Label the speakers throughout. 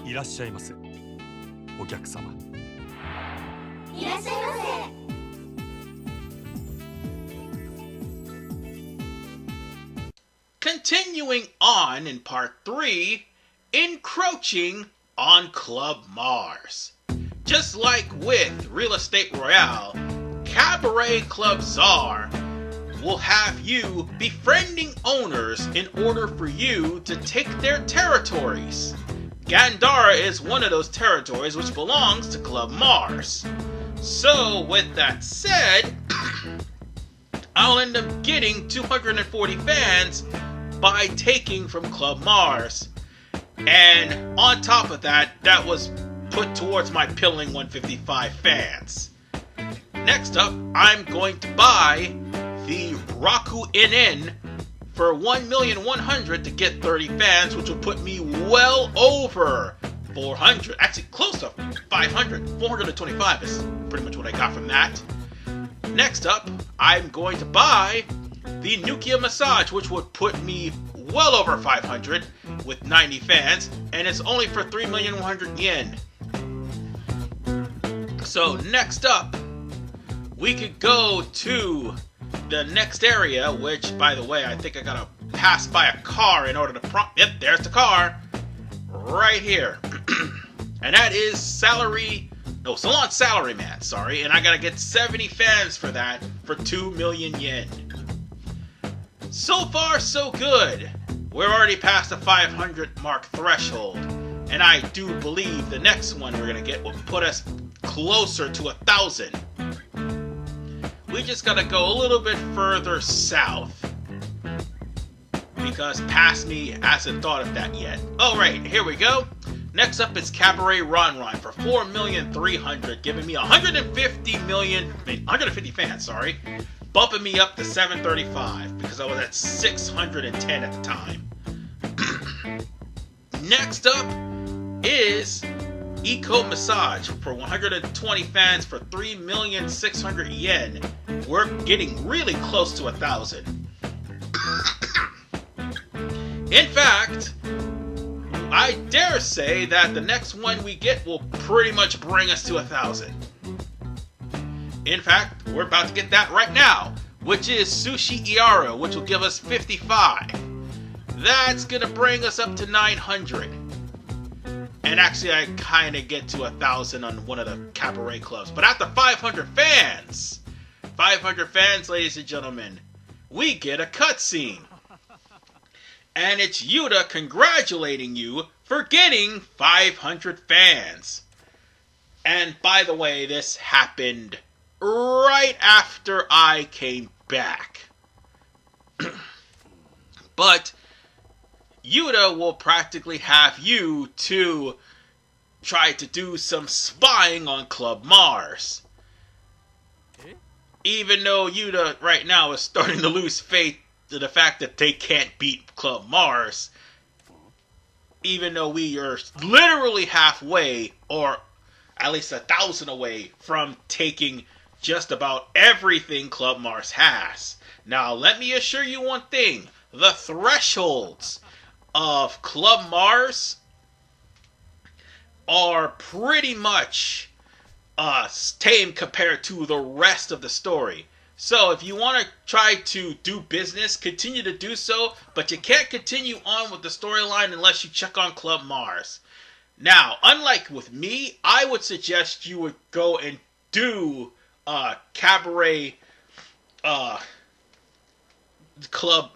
Speaker 1: いらっしゃいませ。お客様。
Speaker 2: いらっしゃいませ。
Speaker 3: Continuing on in part 3, encroaching on Club Mars. Just like with Real Estate Royale, Cabaret Club Czar will have you befriending owners in order for you to take their territories. Gandara is one of those territories which belongs to Club Mars. So, with that said, I'll end up getting 240 fans by taking from Club Mars. And on top of that, that was put towards my pilling 155 fans. Next up, I'm going to buy the Raku NN for 1,100,000 to get 30 fans, which will put me well over 400. Actually, close to 500. 425 is pretty much what I got from that. Next up, I'm going to buy the Nukia Massage, which would put me well over 500 with 90 fans, and it's only for 3,100,000 yen. So next up, we could go to the next area, which, by the way, I think I gotta pass by a car in order to Yep, there's the car. Right here. And that is Salon Salaryman, sorry. And I gotta get 70 fans for that for 2,000,000 yen. So far, so good. We're already past the 500 mark threshold. And I do believe the next one we're gonna get will put us closer to 1,000. We just gotta go a little bit further south, because past me hasn't thought of that yet. Alright, here we go. Next up is Cabaret Ron for 4,300,000, giving me 150 fans, sorry. Bumping me up to 735, because I was at 610 at the time. Next up is Eco Massage for 120 fans for 3,600,000 yen. We're getting really close to 1,000. In fact, I dare say that the next one we get will pretty much bring us to 1,000. In fact, we're about to get that right now, which is Sushi Iara, which will give us 55. That's gonna bring us up to 900. And actually, I kind of get to 1,000 on one of the cabaret clubs. But after 500 fans, ladies and gentlemen, we get a cutscene. And it's Yoda congratulating you for getting 500 fans. And by the way, this happened right after I came back. But Yoda will practically have you to try to do some spying on Club Mars. Even though Yoda right now is starting to lose faith to the fact that they can't beat Club Mars, even though we are literally halfway, or at least 1,000 away from taking just about everything Club Mars has. Now, let me assure you one thing. The thresholds of Club Mars are pretty much tame compared to the rest of the story. So if you want to try to do business, continue to do so, but you can't continue on with the storyline unless you check on Club Mars. Now, unlike with me, I would suggest you would go and do Cabaret Club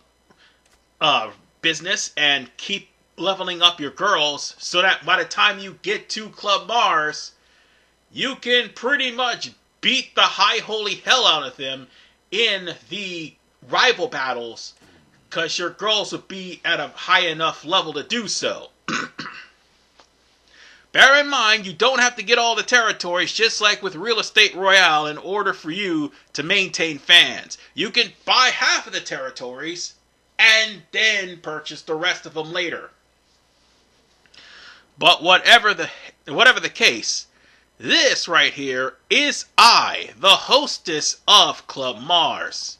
Speaker 3: business and keep leveling up your girls so that by the time you get to Club Mars, you can pretty much beat the high holy hell out of them in the rival battles, because your girls will be at a high enough level to do so. Bear in mind, you don't have to get all the territories, just like with Real Estate Royale, in order for you to maintain fans. You can buy half of the territories and then purchase the rest of them later. But whatever the case, this right here is I, the hostess of Club Mars.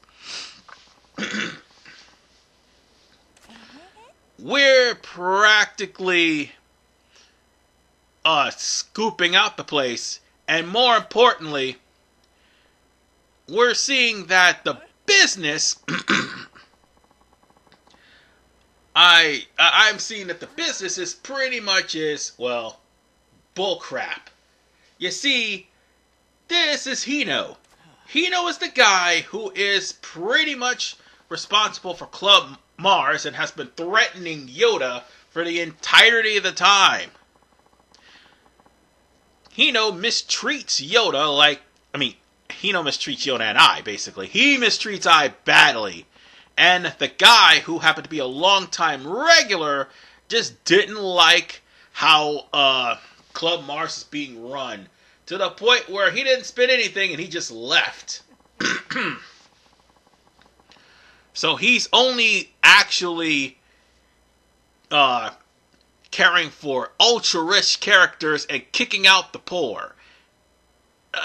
Speaker 3: We're practically scooping out the place. And more importantly, we're seeing that the business I'm seeing that the business is pretty much well, bullcrap. You see, this is Hino. Hino is the guy who is pretty much responsible for Club Mars and has been threatening Yoda for the entirety of the time. Hino mistreats Yoda Hino mistreats Yoda and I, basically. He mistreats I badly. And the guy, who happened to be a longtime regular, just didn't like how Club Mars is being run. To the point where he didn't spend anything and he just left. So he's only actually caring for ultra-rich characters and kicking out the poor.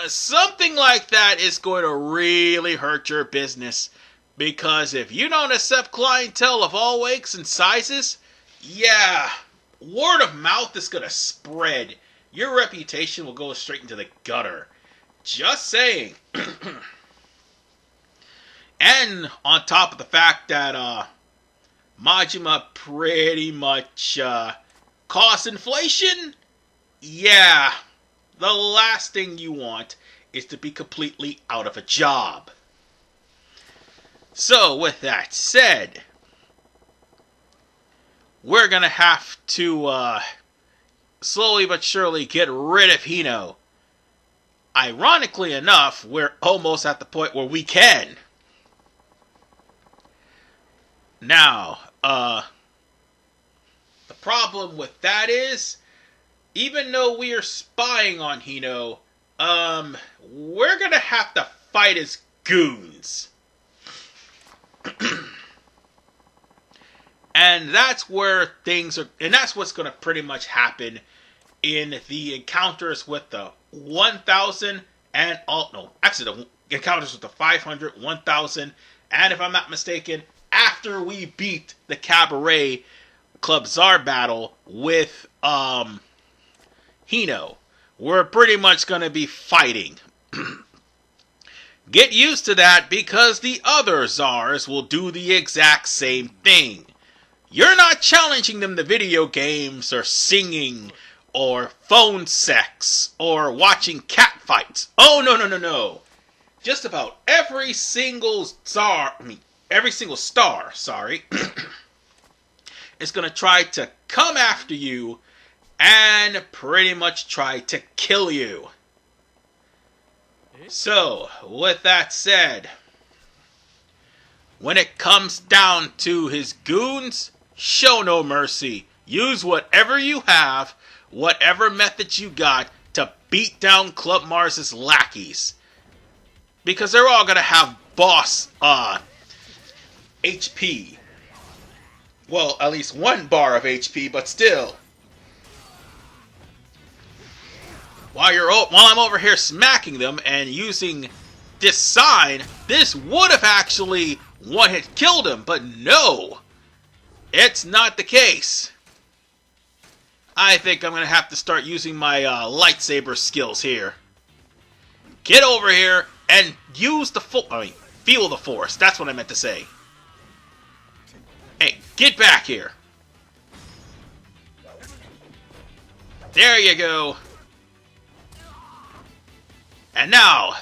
Speaker 3: Something like that is going to really hurt your business. Because if you don't accept clientele of all wakes and sizes, yeah, word of mouth is going to spread. Your reputation will go straight into the gutter. Just saying. And on top of the fact that Majima pretty much caused inflation, yeah, the last thing you want is to be completely out of a job. So, with that said, we're going to have to slowly but surely get rid of Hino. Ironically enough, we're almost at the point where we can. Now, the problem with that is, even though we are spying on Hino, we're going to have to fight as goons. And that's where things are, and that's what's going to pretty much happen in the encounters with the 1,000 and the encounters with the 500, 1,000, and if I'm not mistaken, after we beat the Cabaret Club Czar battle with Hino, we're pretty much going to be fighting. Get used to that, because the other Czars will do the exact same thing. You're not challenging them to video games, or singing, or phone sex, or watching cat fights. Oh, no. Just about every single star, is going to try to come after you and pretty much try to kill you. So, with that said, when it comes down to his goons, show no mercy. Use whatever you have, whatever methods you got, to beat down Club Mars' lackeys. Because they're all going to have boss HP. Well, at least one bar of HP, but still. While I'm over here smacking them and using this sign, this would have actually one-hit killed him, but no! It's not the case. I think I'm going to have to start using my lightsaber skills here. Get over here and use the feel the Force. That's what I meant to say. Hey, get back here. There you go. And now,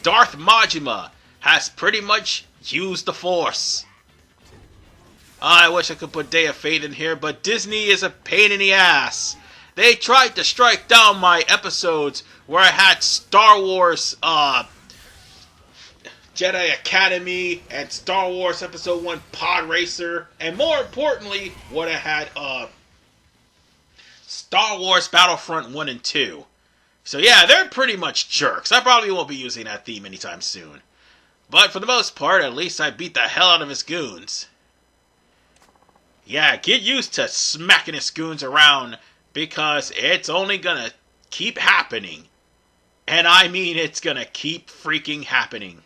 Speaker 3: Darth Majima has pretty much used the Force. I wish I could put Day of Fate in here, but Disney is a pain in the ass. They tried to strike down my episodes where I had Star Wars Jedi Academy and Star Wars Episode 1 Pod Racer, and more importantly, what I had Star Wars Battlefront 1 and 2. So yeah, they're pretty much jerks. I probably won't be using that theme anytime soon. But for the most part, at least I beat the hell out of his goons. Yeah, get used to smacking his goons around, because it's only gonna keep happening. And I mean it's gonna keep freaking happening.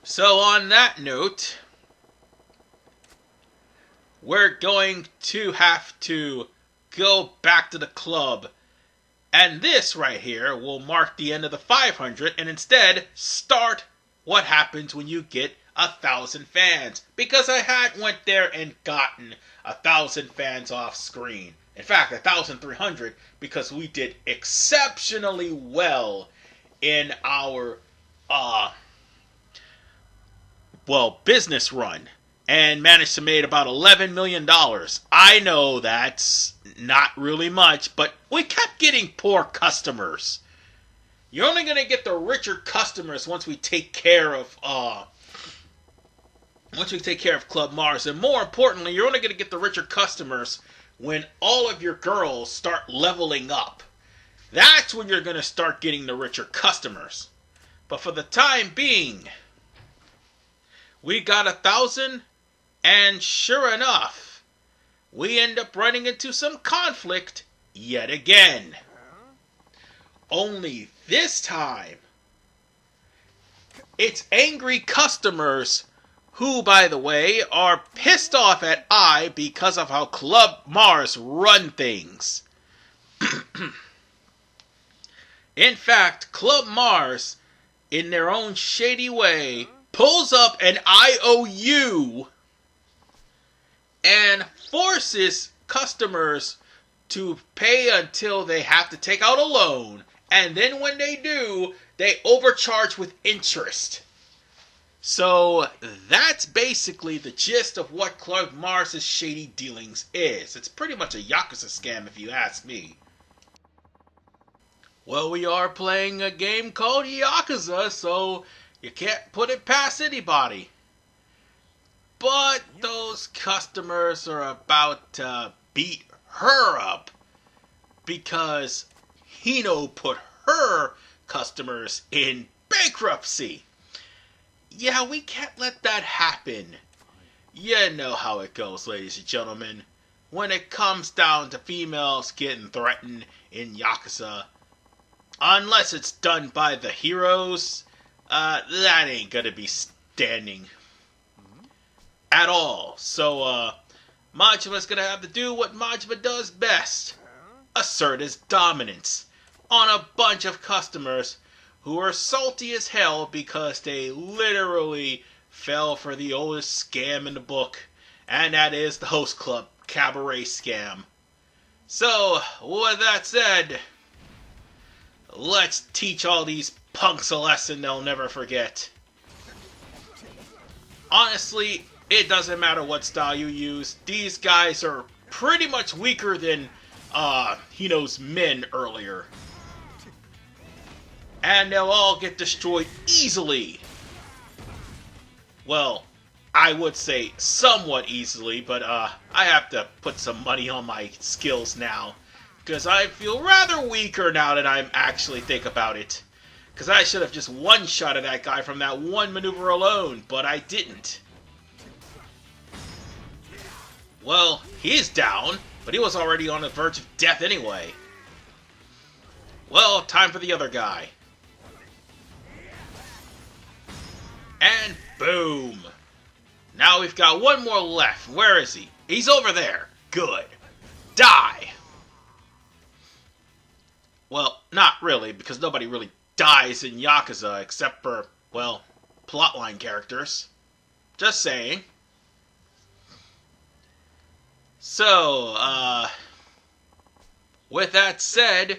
Speaker 3: So on that note, we're going to have to go back to the club. And this right here will mark the end of the 500 and instead start what happens when you get 1,000 fans. Because I had went there and gotten 1,000 fans off screen. In fact, 1,300 because we did exceptionally well in our business run and managed to make about $11 million. I know that's not really much, but we kept getting poor customers. You're only going to get the richer customers once we take care of Club Mars, and more importantly, you're only going to get the richer customers when all of your girls start leveling up. That's when you're going to start getting the richer customers. But for the time being, we got 1,000, and sure enough, we end up running into some conflict yet again. Only this time, it's angry customers who, by the way, are pissed off at I because of how Club Mars run things. In fact, Club Mars, in their own shady way, pulls up an IOU and forces customers to pay until they have to take out a loan, and then when they do, they overcharge with interest. So that's basically the gist of what Club Mars' shady dealings is. It's pretty much a Yakuza scam if you ask me. Well, we are playing a game called Yakuza, so you can't put it past anybody. But those customers are about to beat her up because Hino put her customers in bankruptcy. Yeah, we can't let that happen. You know how it goes, ladies and gentlemen. When it comes down to females getting threatened in Yakuza, unless it's done by the heroes, that ain't gonna be standing at all. So, Majima's gonna have to do what Majima does best. Assert his dominance on a bunch of customers who are salty as hell because they literally fell for the oldest scam in the book, and that is the host club Cabaret scam. So, with that said, let's teach all these punks a lesson they'll never forget. Honestly, it doesn't matter what style you use. These guys are pretty much weaker than Hino's men earlier. And they'll all get destroyed easily. Well, I would say somewhat easily, but I have to put some money on my skills now. Because I feel rather weaker now that I actually think about it. Because I should have just one-shotted that guy from that one maneuver alone, but I didn't. Well, he's down, but he was already on the verge of death anyway. Well, time for the other guy. And boom! Now we've got one more left. Where is he? He's over there. Good. Die! Well, not really, because nobody really dies in Yakuza except for, well, plotline characters. Just saying. So, with that said,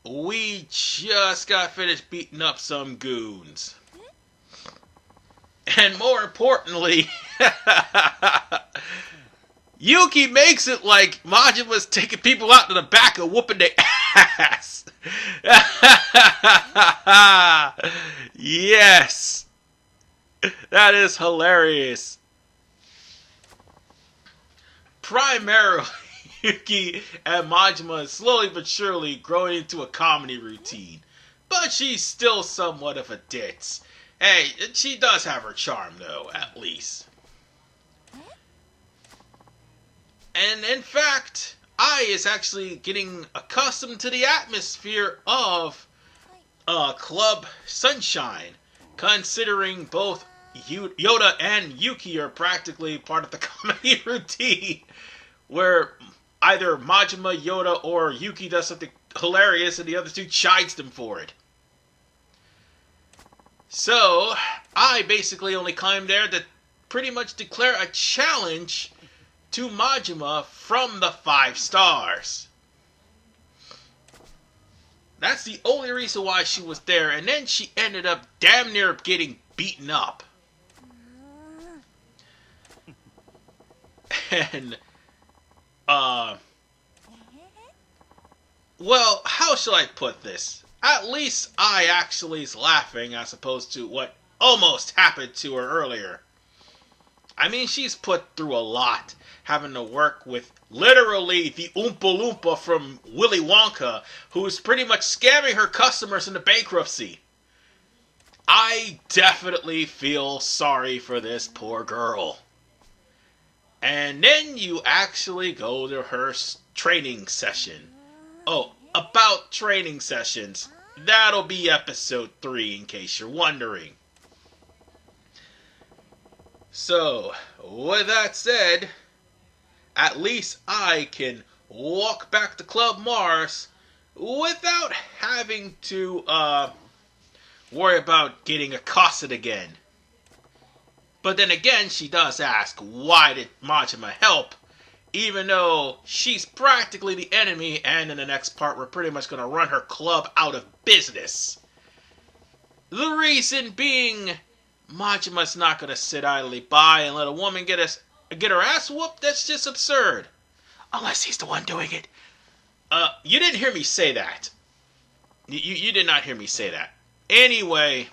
Speaker 3: we just got finished beating up some goons. And more importantly, Yuki makes it like Majima's taking people out to the back and whooping their ass. Yes. That is hilarious. Primarily, Yuki and Majima is slowly but surely growing into a comedy routine. But she's still somewhat of a ditz. Hey, she does have her charm, though, at least. And in fact, Ai is actually getting accustomed to the atmosphere of Club Sunshine, considering both Yoda and Yuki are practically part of the comedy routine, where either Majima, Yoda, or Yuki does something hilarious and the other two chides them for it. So, I basically only climb there to pretty much declare a challenge to Majima from the 5 stars. That's the only reason why she was there, and then she ended up damn near getting beaten up. And, well, how shall I put this? At least I actually is laughing as opposed to what almost happened to her earlier. I mean, she's put through a lot, having to work with literally the Oompa Loompa from Willy Wonka, who's pretty much scamming her customers into bankruptcy. I definitely feel sorry for this poor girl. And then you actually go to her training session. Oh, about training sessions. That'll be episode 3 in case you're wondering. So, with that said, at least I can walk back to Club Mars without having to worry about getting accosted again. But then again, she does ask, why did Majima help? Even though she's practically the enemy, and in the next part we're pretty much going to run her club out of business. The reason being, Majima's not going to sit idly by and let a woman get her ass whooped. That's just absurd. Unless he's the one doing it. You didn't hear me say that. You did not hear me say that. Anyway,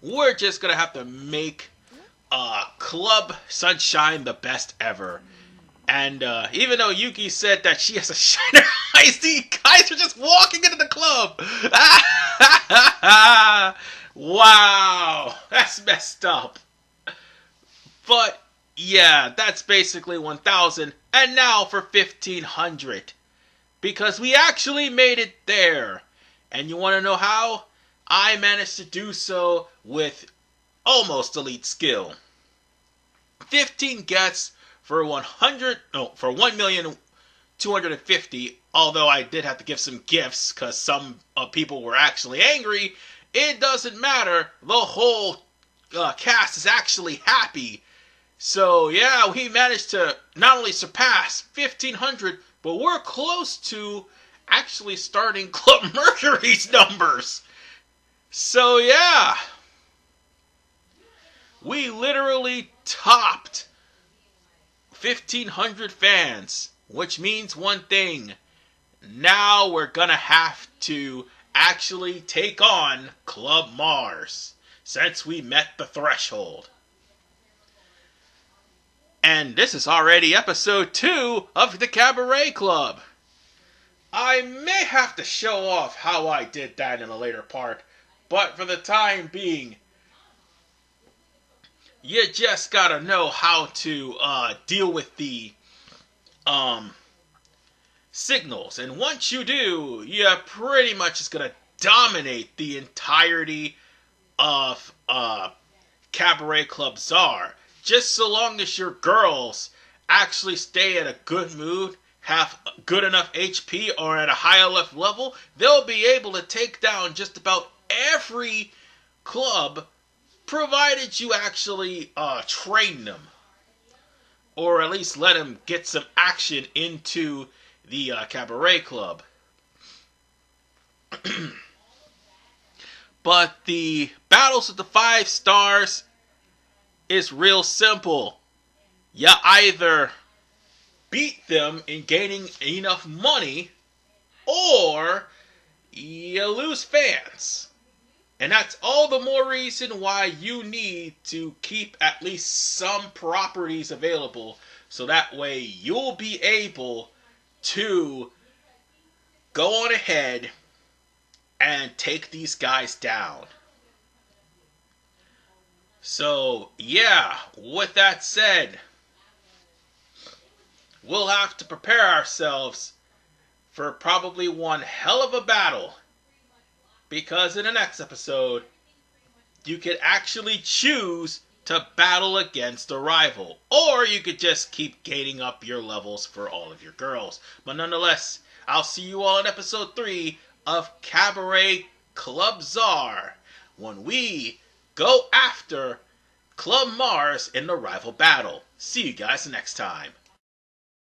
Speaker 3: we're just going to have to make Club Sunshine the best ever. And even though Yuki said that she has a shiner eyes, the guys are just walking into the club. Wow, that's messed up. But yeah, that's basically 1,000. And now for 1,500. Because we actually made it there. And you want to know how? I managed to do so with almost elite skill. 15 gets for 1,250,000. Although I did have to give some gifts because some people were actually angry. It doesn't matter. The whole cast is actually happy. So yeah, we managed to not only surpass 1,500, but we're close to actually starting Club Mercury's numbers. So yeah, we literally topped 1,500 fans, which means one thing. Now we're gonna have to actually take on Club Mars, since we met the threshold. And this is already episode 2 of the Cabaret Club. I may have to show off how I did that in a later part, but for the time being, you just gotta know how to deal with the signals. And once you do, you're pretty much just gonna dominate the entirety of Cabaret Club Czar. Just so long as your girls actually stay at a good mood, have good enough HP, or at a high enough level, they'll be able to take down just about every club, provided you actually train them. Or at least let them get some action into the Cabaret Club. But the battles with the 5 stars is real simple. You either beat them in gaining enough money, or you lose fans. And that's all the more reason why you need to keep at least some properties available, so that way you'll be able to go on ahead and take these guys down. So, yeah, with that said, we'll have to prepare ourselves for probably one hell of a battle. Because in the next episode, you can actually choose to battle against a rival. Or you could just keep gaining up your levels for all of your girls. But nonetheless, I'll see you all in episode 3 of Cabaret Club Czar when we go after Club Mars in the rival battle. See you guys next time.